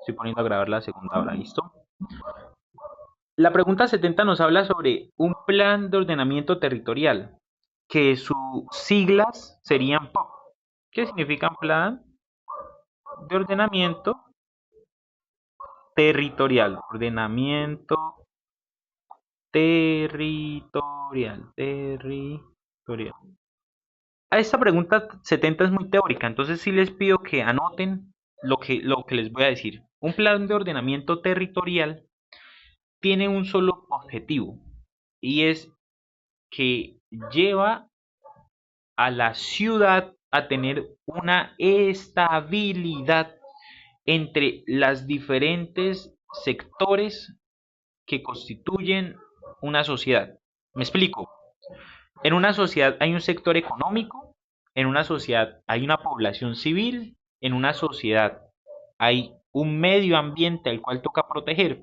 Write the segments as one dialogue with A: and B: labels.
A: Estoy poniendo a grabar la segunda hora, ¿listo? La pregunta 70 nos habla sobre un plan de ordenamiento territorial, que sus siglas serían POP. ¿Qué significa plan de ordenamiento territorial? Ordenamiento territorial. A esta pregunta 70 es muy teórica, entonces sí les pido que anoten lo que les voy a decir. Un plan de ordenamiento territorial tiene un solo objetivo y es que lleva a la ciudad a tener una estabilidad entre las diferentes sectores que constituyen una sociedad. Me explico. En una sociedad hay un sector económico, en una sociedad hay una población civil, en una sociedad hay un medio ambiente al cual toca proteger.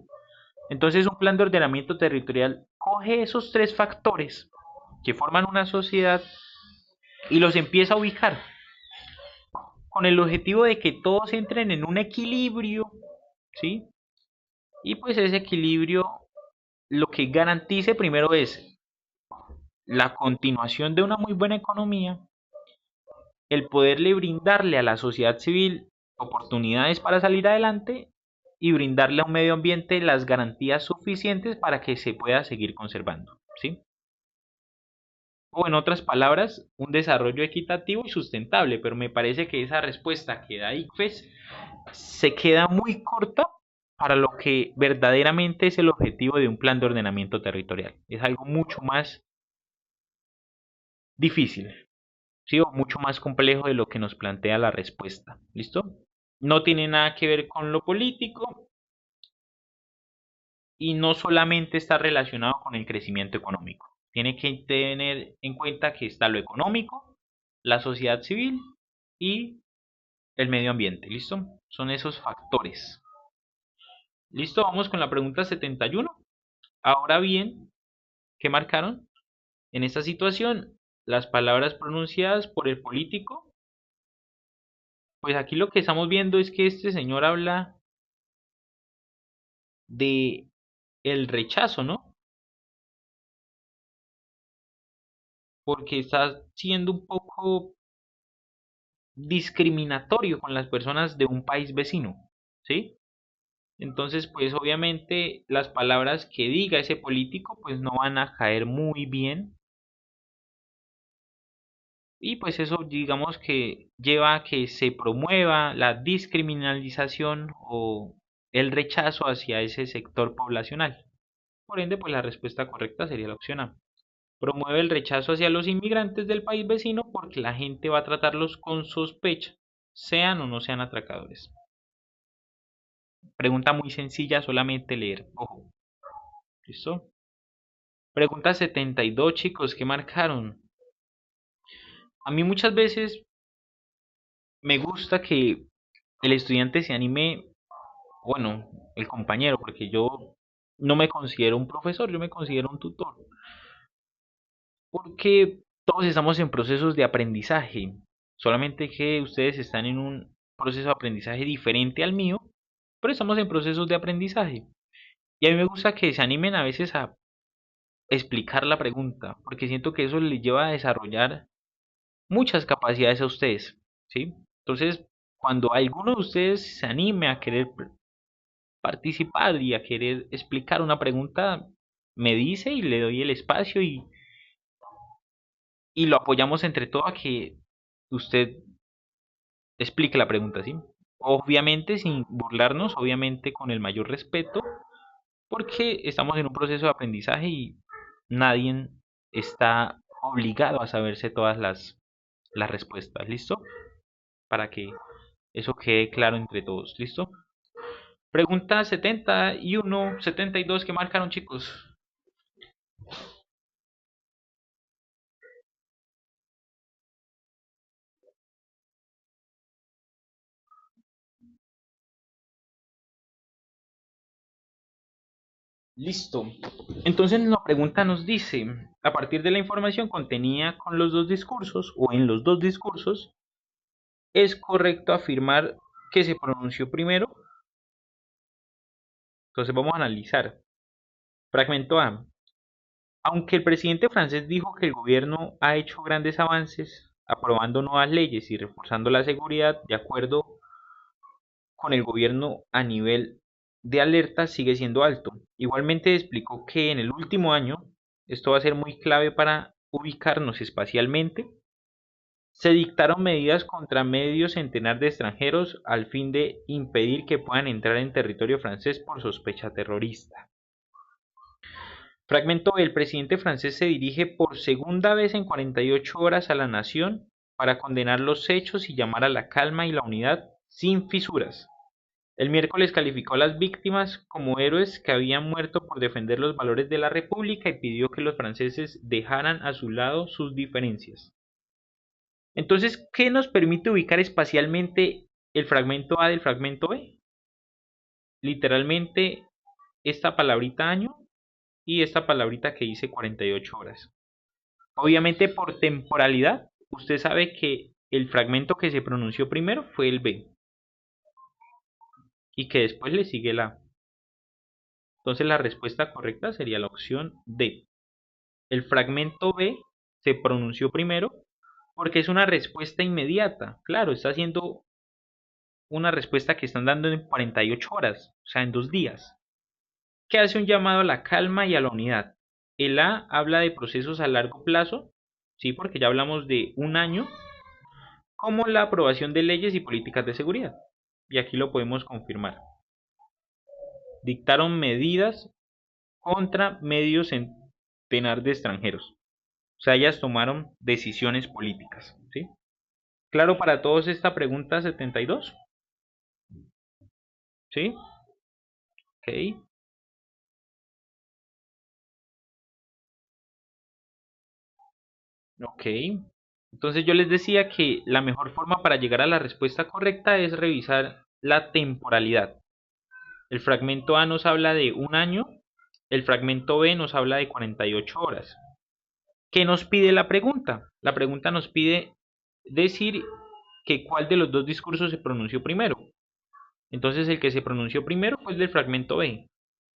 A: Entonces un plan de ordenamiento territorial coge esos tres factores que forman una sociedad y los empieza a ubicar con el objetivo de que todos entren en un equilibrio, ¿sí? Y pues ese equilibrio lo que garantice primero es la continuación de una muy buena economía, el poderle brindarle a la sociedad civil oportunidades para salir adelante y brindarle a un medio ambiente las garantías suficientes para que se pueda seguir conservando, ¿sí? O en otras palabras, un desarrollo equitativo y sustentable, pero me parece que esa respuesta que da ICFES se queda muy corta para lo que verdaderamente es el objetivo de un plan de ordenamiento territorial. Es algo mucho más difícil, ¿sí? O mucho más complejo de lo que nos plantea la respuesta. ¿Listo? No tiene nada que ver con lo político y no solamente está relacionado con el crecimiento económico. Tiene que tener en cuenta que está lo económico, la sociedad civil y el medio ambiente. ¿Listo? Son esos factores. ¿Listo? Vamos con la pregunta 71. Ahora bien, ¿qué marcaron? En esta situación, las palabras pronunciadas por el político, pues aquí lo que estamos viendo es que este señor habla de el rechazo, ¿no? Porque está siendo un poco discriminatorio con las personas de un país vecino, ¿sí? Entonces, pues obviamente las palabras que diga ese político, pues no van a caer muy bien. Y pues eso digamos que lleva a que se promueva la discriminalización o el rechazo hacia ese sector poblacional. Por ende, pues la respuesta correcta sería la opción A. Promueve el rechazo hacia los inmigrantes del país vecino porque la gente va a tratarlos con sospecha, sean o no sean atracadores. Pregunta muy sencilla, solamente leer. Ojo. ¿Listo? Pregunta 72, chicos, ¿qué marcaron? A mí muchas veces me gusta que el estudiante se anime, bueno, el compañero, porque yo no me considero un profesor, yo me considero un tutor. Porque todos estamos en procesos de aprendizaje, solamente que ustedes están en un proceso de aprendizaje diferente al mío, pero estamos en procesos de aprendizaje. Y a mí me gusta que se animen a veces a explicar la pregunta, porque siento que eso les lleva a desarrollar muchas capacidades a ustedes, ¿sí? Entonces, cuando alguno de ustedes se anime a querer participar y a querer explicar una pregunta, me dice y le doy el espacio y lo apoyamos entre todos a que usted explique la pregunta, ¿sí? Obviamente sin burlarnos, obviamente con el mayor respeto, porque estamos en un proceso de aprendizaje y nadie está obligado a saberse todas las respuestas, ¿listo? Para que eso quede claro entre todos, ¿listo? Pregunta 71, 72 que marcaron, chicos. Listo. Entonces la pregunta nos dice, a partir de la información contenida con los dos discursos o en los dos discursos, ¿es correcto afirmar que se pronunció primero? Entonces vamos a analizar. Fragmento A. Aunque el presidente francés dijo que el gobierno ha hecho grandes avances, aprobando nuevas leyes y reforzando la seguridad, de acuerdo con el gobierno a nivel de alerta sigue siendo alto. Igualmente explicó que en el último año, esto va a ser muy clave para ubicarnos espacialmente, se dictaron medidas contra medio centenar de extranjeros al fin de impedir que puedan entrar en territorio francés por sospecha terrorista. Fragmento: el presidente francés se dirige por segunda vez en 48 horas a la nación para condenar los hechos y llamar a la calma y la unidad sin fisuras. El miércoles calificó a las víctimas como héroes que habían muerto por defender los valores de la República y pidió que los franceses dejaran a su lado sus diferencias. Entonces, ¿qué nos permite ubicar espacialmente el fragmento A del fragmento B? Literalmente esta palabrita año y esta palabrita que dice 48 horas. Obviamente por temporalidad, usted sabe que el fragmento que se pronunció primero fue el B y que después le sigue el A. Entonces la respuesta correcta sería la opción D. El fragmento B se pronunció primero porque es una respuesta inmediata. Claro, está haciendo una respuesta que están dando en 48 horas, o sea, en 2 días, que hace un llamado a la calma y a la unidad. El A habla de procesos a largo plazo, sí, porque ya hablamos de un año, como la aprobación de leyes y políticas de seguridad. Y aquí lo podemos confirmar. Dictaron medidas contra medio centenar de extranjeros. O sea, ellas tomaron decisiones políticas, ¿sí? ¿Claro para todos esta pregunta 72? ¿Sí? Ok. Ok. Entonces yo les decía que la mejor forma para llegar a la respuesta correcta es revisar la temporalidad. El fragmento A nos habla de un año, el fragmento B nos habla de 48 horas. ¿Qué nos pide la pregunta? La pregunta nos pide decir que cuál de los dos discursos se pronunció primero. Entonces el que se pronunció primero fue el del fragmento B,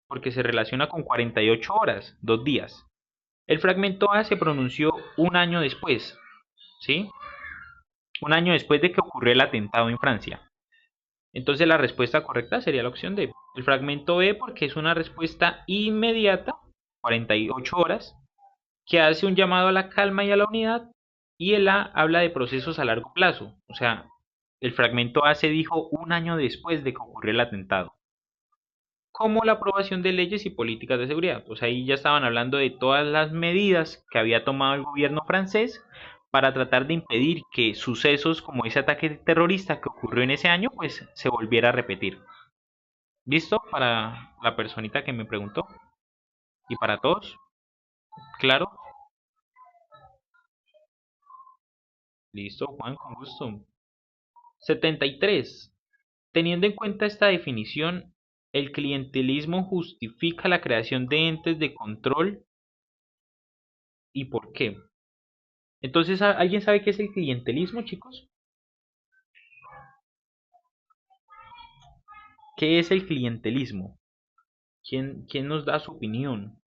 A: porque se relaciona con 48 horas, 2 días. El fragmento A se pronunció un año después, ¿sí? Un año después de que ocurrió el atentado en Francia. Entonces la respuesta correcta sería la opción D. El fragmento B porque es una respuesta inmediata, 48 horas, que hace un llamado a la calma y a la unidad, y el A habla de procesos a largo plazo, o sea, el fragmento A se dijo un año después de que ocurrió el atentado, como la aprobación de leyes y políticas de seguridad. Pues ahí ya estaban hablando de todas las medidas que había tomado el gobierno francés para tratar de impedir que sucesos como ese ataque terrorista que ocurrió en ese año pues se volviera a repetir. ¿Listo? Para la personita que me preguntó y para todos, claro. Listo, Juan, con gusto. 73. Teniendo en cuenta esta definición, el clientelismo justifica la creación de entes de control y por qué. Entonces, ¿alguien sabe qué es el clientelismo, chicos? ¿Qué es el clientelismo? ¿Quién nos da su opinión?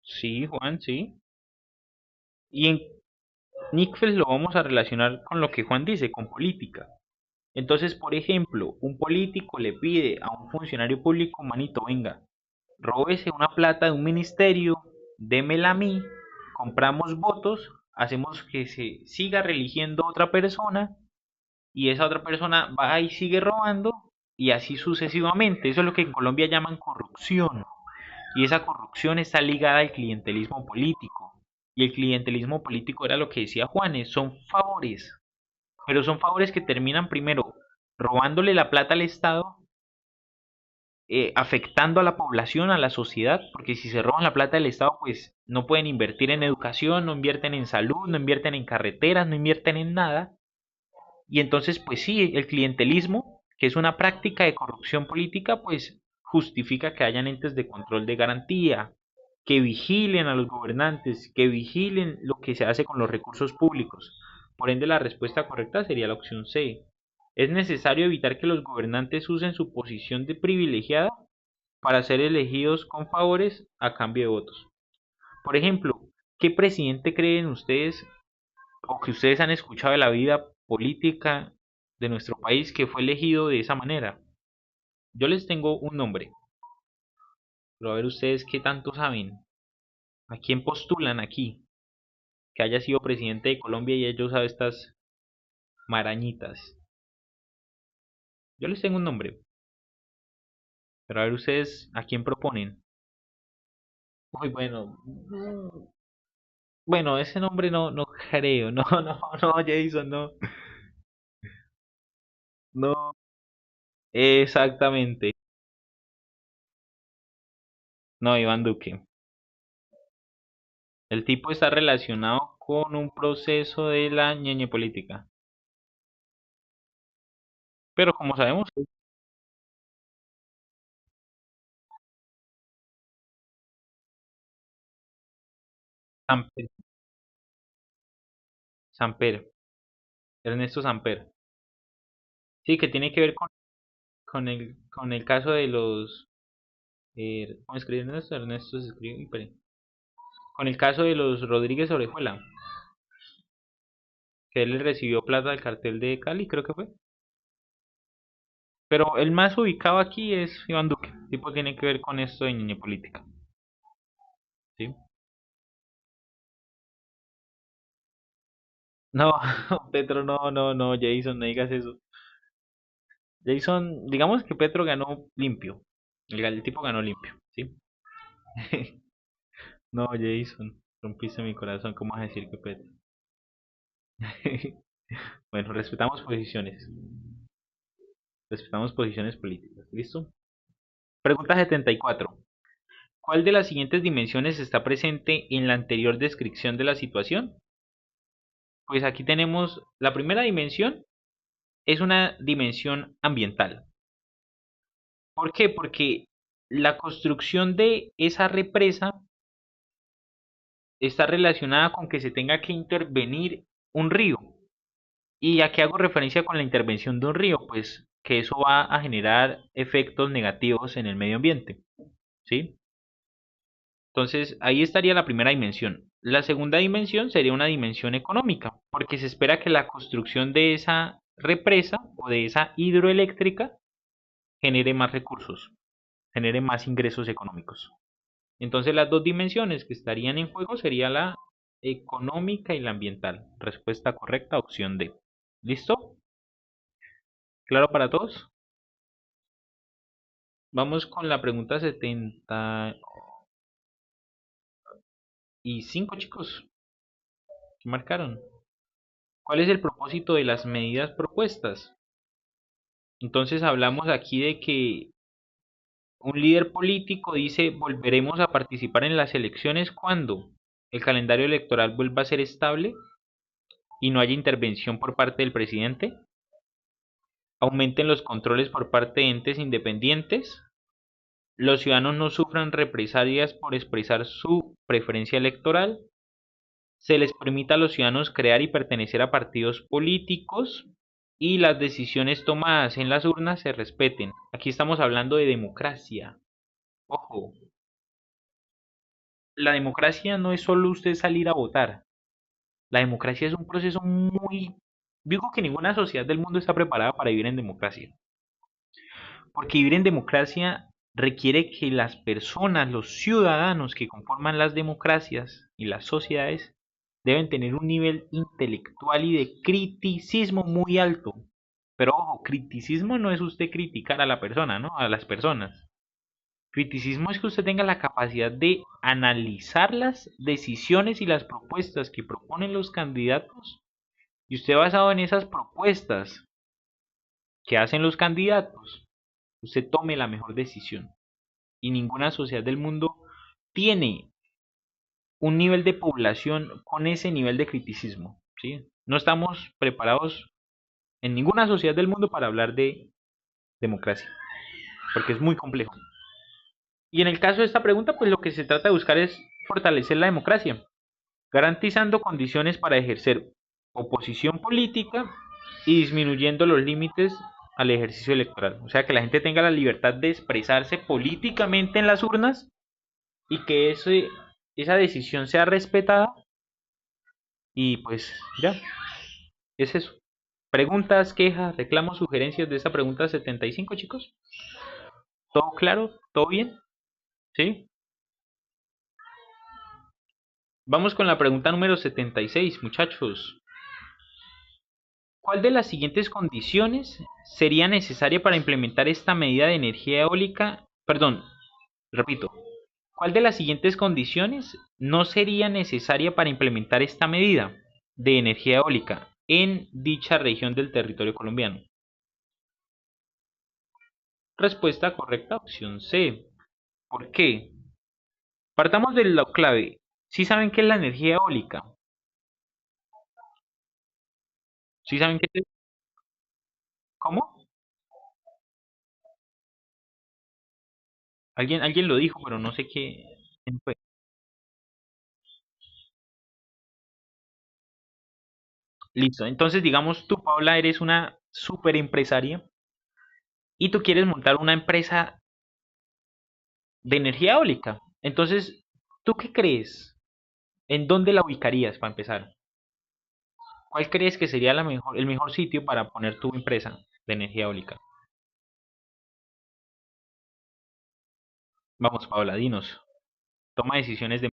A: Sí, Juan, sí. Y en Nickfeld lo vamos a relacionar con lo que Juan dice, con política. Entonces, por ejemplo, un político le pide a un funcionario público: manito, venga, róbese una plata de un ministerio, démela a mí, compramos votos, hacemos que se siga religiendo otra persona y esa otra persona va y sigue robando y así sucesivamente. Eso es lo que en Colombia llaman corrupción. Y esa corrupción está ligada al clientelismo político. Y el clientelismo político era lo que decía Juanes, son favores. Pero son favores que terminan primero robándole la plata al Estado, afectando a la población, a la sociedad, porque si se roban la plata del Estado, pues no pueden invertir en educación, no invierten en salud, no invierten en carreteras, no invierten en nada. Y entonces, pues sí, el clientelismo, que es una práctica de corrupción política, pues justifica que hayan entes de control de garantía, que vigilen a los gobernantes, que vigilen lo que se hace con los recursos públicos. Por ende, la respuesta correcta sería la opción C. Es necesario evitar que los gobernantes usen su posición de privilegiada para ser elegidos con favores a cambio de votos. Por ejemplo, ¿qué presidente creen ustedes o que ustedes han escuchado de la vida política de nuestro país que fue elegido de esa manera? Yo les tengo un nombre, pero a ver ustedes qué tanto saben. ¿A quién postulan aquí que haya sido presidente de Colombia y ellos saben estas marañitas? Yo les tengo un nombre, pero a ver ustedes a quién proponen. Uy, bueno, bueno, ese nombre no creo, no, Jason, no, no, exactamente, no, Iván Duque. El tipo está relacionado con un proceso de la ñeñe política, pero como sabemos, Samper, Samper, Ernesto Samper. Sí, que tiene que ver con el caso de los... ¿cómo escribe Ernesto? Ernesto se escribe... espere. Con el caso de los Rodríguez Orejuela, que él le recibió plata del cartel de Cali, creo que fue. Pero el más ubicado aquí es Iván Duque. El tipo tiene que ver con esto de niña política. ¿Sí? No, Petro, no, Jason, no digas eso. Jason, digamos que Petro ganó limpio. El tipo ganó limpio, ¿sí? No, Jason, rompiste mi corazón, ¿cómo vas a decir que Petro? Bueno, respetamos posiciones políticas, ¿listo? Pregunta 74. ¿Cuál de las siguientes dimensiones está presente en la anterior descripción de la situación? Pues aquí tenemos la primera dimensión, es una dimensión ambiental. ¿Por qué? Porque la construcción de esa represa está relacionada con que se tenga que intervenir un río. ¿Y a qué hago referencia con la intervención de un río? Pues que eso va a generar efectos negativos en el medio ambiente, ¿sí? Entonces, ahí estaría la primera dimensión. La segunda dimensión sería una dimensión económica, porque se espera que la construcción de esa represa o de esa hidroeléctrica genere más recursos, genere más ingresos económicos. Entonces, las dos dimensiones que estarían en juego sería la económica y la ambiental. Respuesta correcta, opción D. ¿Listo? ¿Claro para todos? Vamos con la pregunta 75, chicos. ¿Qué marcaron? ¿Cuál es el propósito de las medidas propuestas? Entonces hablamos aquí de que un líder político dice volveremos a participar en las elecciones cuando el calendario electoral vuelva a ser estable y no haya intervención por parte del presidente, aumenten los controles por parte de entes independientes, los ciudadanos no sufran represalias por expresar su preferencia electoral, se les permita a los ciudadanos crear y pertenecer a partidos políticos y las decisiones tomadas en las urnas se respeten. Aquí estamos hablando de democracia. Ojo, la democracia no es solo usted salir a votar. La democracia es un proceso muy... Digo que ninguna sociedad del mundo está preparada para vivir en democracia. Porque vivir en democracia requiere que las personas, los ciudadanos que conforman las democracias y las sociedades, deben tener un nivel intelectual y de criticismo muy alto. Pero ojo, criticismo no es usted criticar a la persona, ¿no? A las personas. Criticismo es que usted tenga la capacidad de analizar las decisiones y las propuestas que proponen los candidatos y usted basado en esas propuestas que hacen los candidatos, usted tome la mejor decisión. Y ninguna sociedad del mundo tiene un nivel de población con ese nivel de criticismo, ¿sí? No estamos preparados en ninguna sociedad del mundo para hablar de democracia, porque es muy complejo. Y en el caso de esta pregunta, pues lo que se trata de buscar es fortalecer la democracia, garantizando condiciones para ejercer oposición política y disminuyendo los límites al ejercicio electoral. O sea, que la gente tenga la libertad de expresarse políticamente en las urnas y que esa decisión sea respetada. Y pues ya, es eso. Preguntas, quejas, reclamos, sugerencias de esta pregunta 75, chicos. ¿Todo claro? ¿Todo bien? ¿Sí? Vamos con la pregunta número 76, muchachos. ¿Cuál de las siguientes condiciones sería necesaria para implementar esta medida de energía eólica? Perdón, repito. ¿Cuál de las siguientes condiciones no sería necesaria para implementar esta medida de energía eólica en dicha región del territorio colombiano? Respuesta correcta, opción C. ¿Por qué? Partamos de lo clave. ¿Sí saben qué es la energía eólica? ¿Sí saben qué es? ¿Cómo? Alguien lo dijo, pero no sé quién fue. Listo. Entonces, digamos, tú, Paula, eres una super empresaria y tú quieres montar una empresa de energía eólica. Entonces, ¿tú qué crees? ¿En dónde la ubicarías para empezar? ¿Cuál crees que sería el mejor sitio para poner tu empresa de energía eólica? Vamos, Paula, dinos. Toma decisiones de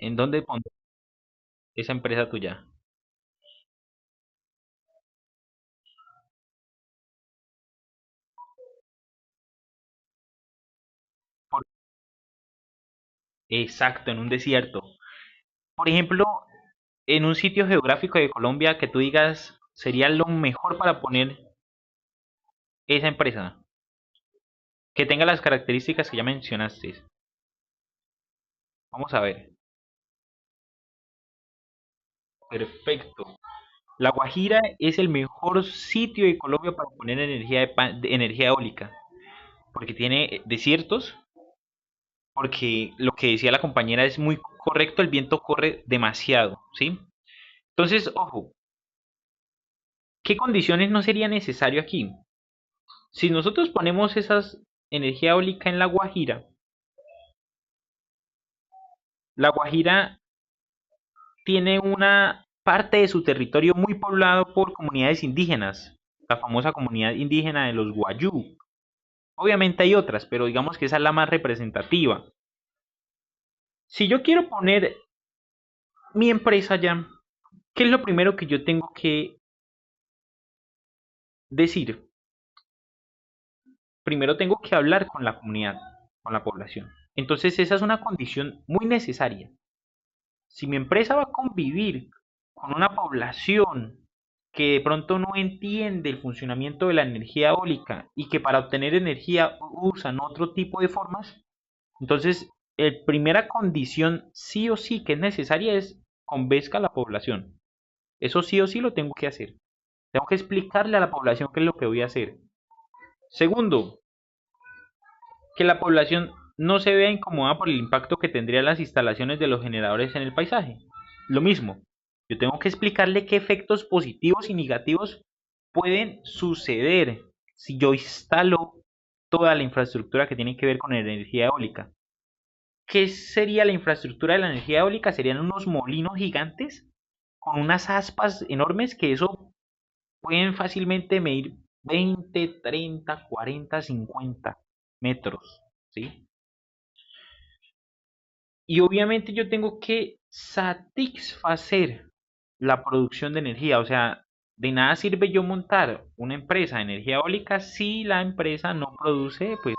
A: en dónde poner esa empresa tuya. Por- Exacto, en un desierto. Por ejemplo, en un sitio geográfico de Colombia que tú digas sería lo mejor para poner esa empresa, que tenga las características que ya mencionaste. Vamos a ver. Perfecto. La Guajira es el mejor sitio de Colombia para poner de energía eólica, porque tiene desiertos, porque lo que decía la compañera es muy correcto, el viento corre demasiado, ¿sí? Entonces, ojo, ¿qué condiciones no sería necesario aquí? Si nosotros ponemos esas energía eólica en La Guajira tiene una parte de su territorio muy poblado por comunidades indígenas, la famosa comunidad indígena de los Guayú. Obviamente hay otras, pero digamos que esa es la más representativa. Si yo quiero poner mi empresa allá, ¿qué es lo primero que yo tengo que decir? Primero tengo que hablar con la comunidad, con la población. Entonces esa es una condición muy necesaria. Si mi empresa va a convivir con una población que de pronto no entiende el funcionamiento de la energía eólica y que para obtener energía usan otro tipo de formas, entonces la primera condición sí o sí que es necesaria es convenzca a la población. Eso sí o sí lo tengo que hacer. Tengo que explicarle a la población qué es lo que voy a hacer. Segundo, que la población no se vea incomodada por el impacto que tendrían las instalaciones de los generadores en el paisaje. Lo mismo, yo tengo que explicarle qué efectos positivos y negativos pueden suceder si yo instalo toda la infraestructura que tiene que ver con energía eólica. ¿Qué sería la infraestructura de la energía eólica? Serían unos molinos gigantes con unas aspas enormes que eso pueden fácilmente medir 20, 30, 40, 50 metros, ¿sí? Y obviamente yo tengo que satisfacer la producción de energía. O sea, de nada sirve yo montar una empresa de energía eólica si la empresa no produce pues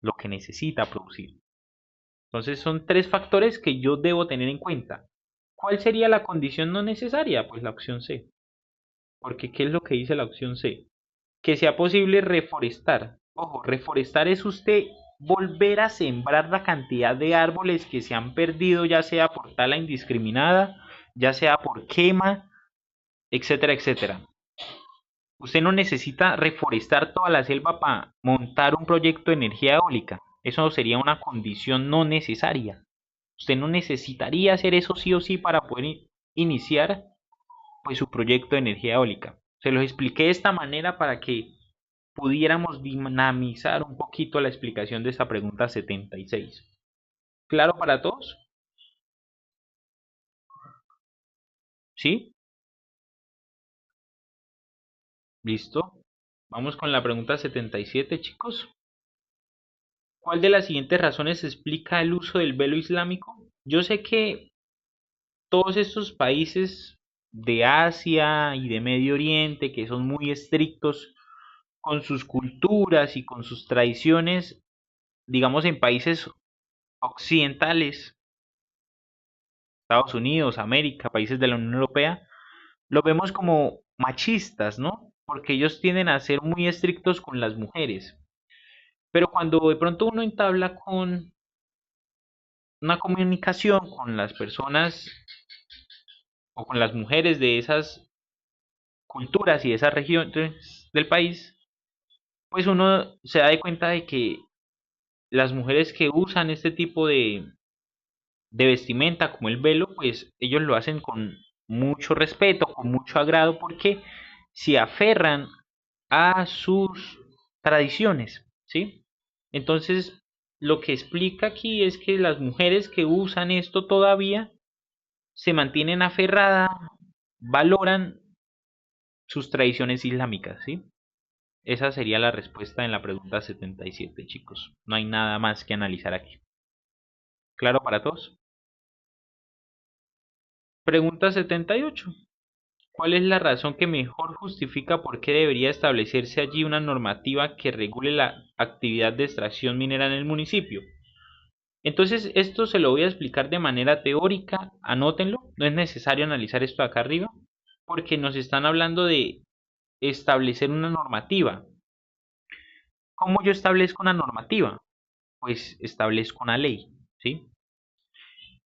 A: lo que necesita producir. Entonces son tres factores que yo debo tener en cuenta. ¿Cuál sería la condición no necesaria? Pues la opción C. Porque ¿qué es lo que dice la opción C? Que sea posible reforestar. Ojo, reforestar es usted volver a sembrar la cantidad de árboles que se han perdido, ya sea por tala indiscriminada, ya sea por quema, etcétera, etcétera. Usted no necesita reforestar toda la selva para montar un proyecto de energía eólica. Eso sería una condición no necesaria. Usted no necesitaría hacer eso sí o sí para poder iniciar pues su proyecto de energía eólica. Se los expliqué de esta manera para que pudiéramos dinamizar un poquito la explicación de esta pregunta 76. ¿Claro para todos? ¿Sí? ¿Listo? Vamos con la pregunta 77, chicos. ¿Cuál de las siguientes razones explica el uso del velo islámico? Yo sé que todos estos países de Asia y de Medio Oriente, que son muy estrictos con sus culturas y con sus tradiciones, digamos en países occidentales, Estados Unidos, América, países de la Unión Europea, lo vemos como machistas, ¿no? Porque ellos tienden a ser muy estrictos con las mujeres. Pero cuando de pronto uno entabla con una comunicación con las personas o con las mujeres de esas culturas y de esas regiones del país, pues uno se da de cuenta de que las mujeres que usan este tipo de vestimenta como el velo, pues ellos lo hacen con mucho respeto, con mucho agrado, porque se aferran a sus tradiciones, ¿sí? Entonces, lo que explica aquí es que las mujeres que usan esto todavía se mantienen aferradas, valoran sus tradiciones islámicas, ¿sí? Esa sería la respuesta en la pregunta 77, chicos. No hay nada más que analizar aquí. ¿Claro para todos? Pregunta 78. ¿Cuál es la razón que mejor justifica por qué debería establecerse allí una normativa que regule la actividad de extracción minera en el municipio? Entonces, esto se lo voy a explicar de manera teórica, anótenlo, no es necesario analizar esto acá arriba, porque nos están hablando de establecer una normativa. ¿Cómo yo establezco una normativa? Pues establezco una ley, ¿sí?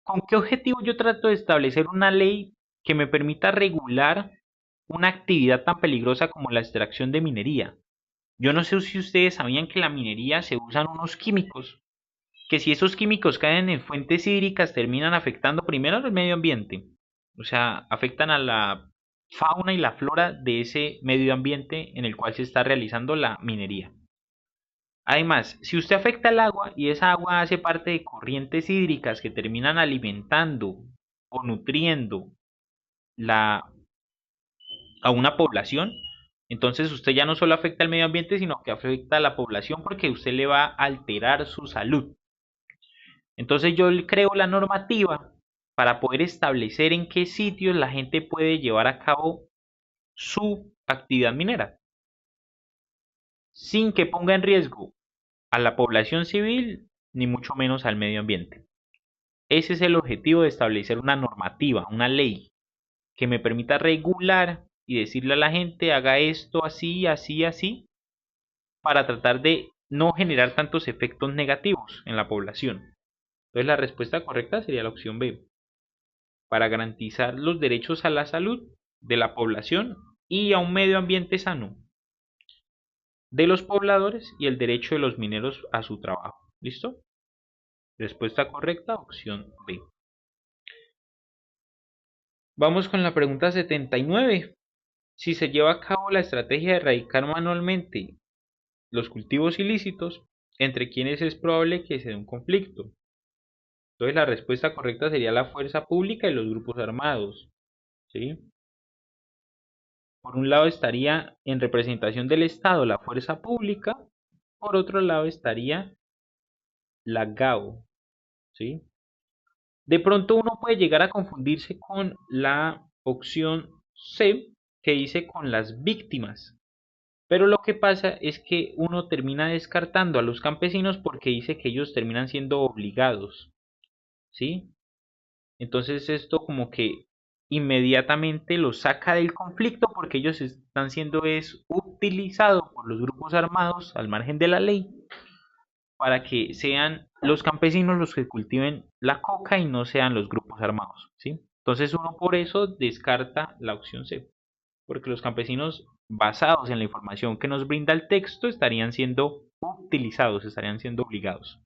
A: ¿Con qué objetivo yo trato de establecer una ley que me permita regular una actividad tan peligrosa como la extracción de minería? Yo no sé si ustedes sabían que en la minería se usan unos químicos, que si esos químicos caen en fuentes hídricas terminan afectando primero al medio ambiente, o sea, afectan a la fauna y la flora de ese medio ambiente en el cual se está realizando la minería. Además, si usted afecta el agua y esa agua hace parte de corrientes hídricas que terminan alimentando o nutriendo la, a una población, entonces usted ya no solo afecta al medio ambiente, sino que afecta a la población porque usted le va a alterar su salud. Entonces yo creo la normativa para poder establecer en qué sitios la gente puede llevar a cabo su actividad minera, sin que ponga en riesgo a la población civil ni mucho menos al medio ambiente. Ese es el objetivo de establecer una normativa, una ley, que me permita regular y decirle a la gente haga esto así, así, así, para tratar de no generar tantos efectos negativos en la población. Entonces la respuesta correcta sería la opción B, para garantizar los derechos a la salud de la población y a un medio ambiente sano de los pobladores y el derecho de los mineros a su trabajo. ¿Listo? Respuesta correcta, opción B. Vamos con la pregunta 79. Si se lleva a cabo la estrategia de erradicar manualmente los cultivos ilícitos, ¿entre quienes es probable que se dé un conflicto? Entonces la respuesta correcta sería la fuerza pública y los grupos armados, ¿sí? Por un lado estaría en representación del Estado la fuerza pública, por otro lado estaría la GAO, ¿sí? De pronto uno puede llegar a confundirse con la opción C, que dice con las víctimas. Pero lo que pasa es que uno termina descartando a los campesinos porque dice que ellos terminan siendo obligados, ¿sí? Entonces esto como que inmediatamente los saca del conflicto porque ellos están siendo utilizados por los grupos armados al margen de la ley para que sean los campesinos los que cultiven la coca y no sean los grupos armados, ¿sí? Entonces uno por eso descarta la opción C, porque los campesinos basados en la información que nos brinda el texto estarían siendo utilizados, estarían siendo obligados.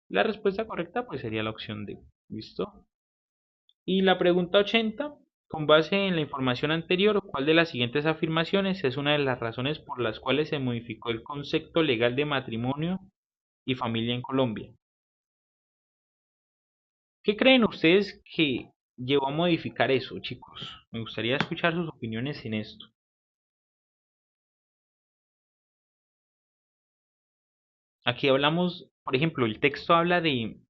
A: La respuesta correcta pues sería la opción D. ¿Listo? Y la pregunta 80, con base en la información anterior, ¿cuál de las siguientes afirmaciones es una de las razones por las cuales se modificó el concepto legal de matrimonio y familia en Colombia? ¿Qué creen ustedes que llevó a modificar eso, chicos? Me gustaría escuchar sus opiniones en esto. Aquí hablamos, por ejemplo, el texto habla de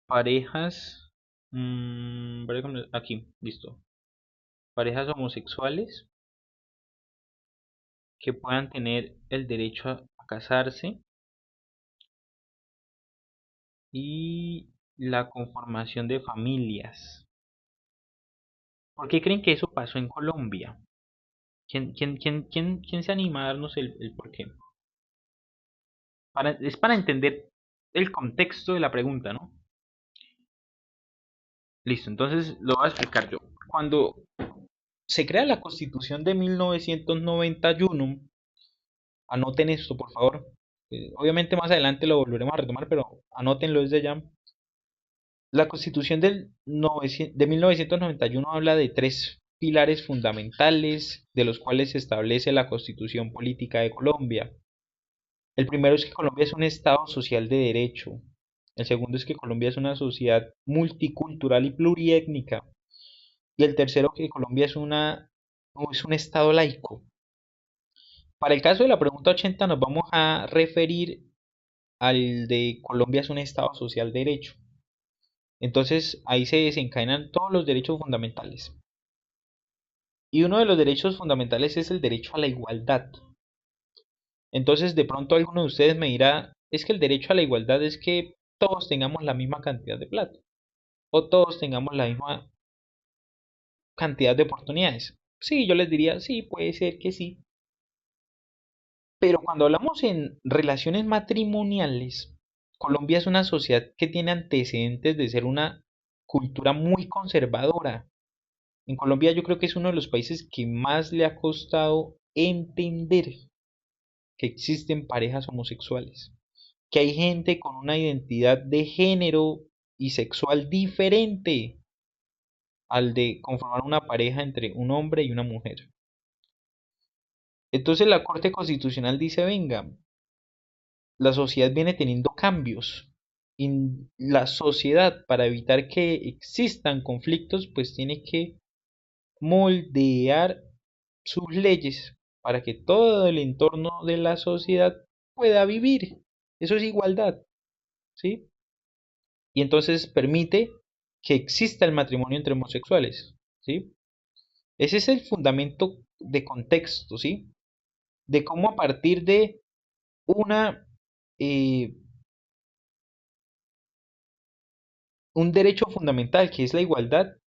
A: parejas, aquí, listo, parejas homosexuales que puedan tener el derecho a casarse y la conformación de familias. ¿Por qué creen que eso pasó en Colombia? ¿Quién se anima a darnos el por qué? Es para entender el contexto de la pregunta, ¿no? Listo, entonces lo voy a explicar yo. Cuando se crea la Constitución de 1991, anoten esto, por favor. Obviamente más adelante lo volveremos a retomar, pero anótenlo desde ya. La Constitución de 1991 habla de tres pilares fundamentales de los cuales se establece la Constitución política de Colombia. El primero es que Colombia es un Estado social de derecho. El segundo es que Colombia es una sociedad multicultural y pluriétnica. Y el tercero que Colombia es un Estado laico. Para el caso de la pregunta 80 nos vamos a referir al de Colombia es un Estado social de derecho. Entonces ahí se desencadenan todos los derechos fundamentales. Y uno de los derechos fundamentales es el derecho a la igualdad. Entonces de pronto alguno de ustedes me dirá, es que el derecho a la igualdad es que todos tengamos la misma cantidad de plata o todos tengamos la misma cantidad de oportunidades. Sí, yo les diría, sí, puede ser que sí. Pero cuando hablamos en relaciones matrimoniales, Colombia es una sociedad que tiene antecedentes de ser una cultura muy conservadora. En Colombia yo creo que es uno de los países que más le ha costado entender que existen parejas homosexuales, que hay gente con una identidad de género y sexual diferente al de conformar una pareja entre un hombre y una mujer. Entonces la Corte Constitucional dice, venga, la sociedad viene teniendo cambios. Y la sociedad, para evitar que existan conflictos, pues tiene que moldear sus leyes para que todo el entorno de la sociedad pueda vivir. Eso es igualdad, ¿sí? Y entonces permite que exista el matrimonio entre homosexuales, ¿sí? Ese es el fundamento de contexto, ¿sí? De cómo a partir de una eh, un derecho fundamental que es la igualdad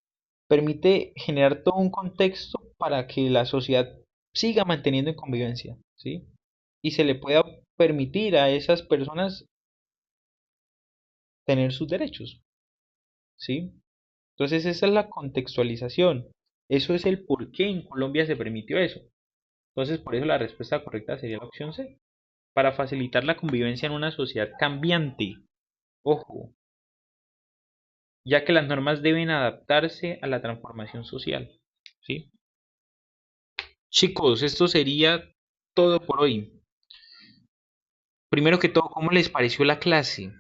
A: permite generar todo un contexto para que la sociedad siga manteniendo en convivencia, ¿sí? Y se le pueda permitir a esas personas tener sus derechos, ¿sí? Entonces esa es la contextualización. Eso es el por qué en Colombia se permitió eso. Entonces por eso la respuesta correcta sería la opción C. Para facilitar la convivencia en una sociedad cambiante. Ojo, ya que las normas deben adaptarse a la transformación social, ¿sí? Chicos, esto sería todo por hoy. Primero que todo, ¿cómo les pareció la clase?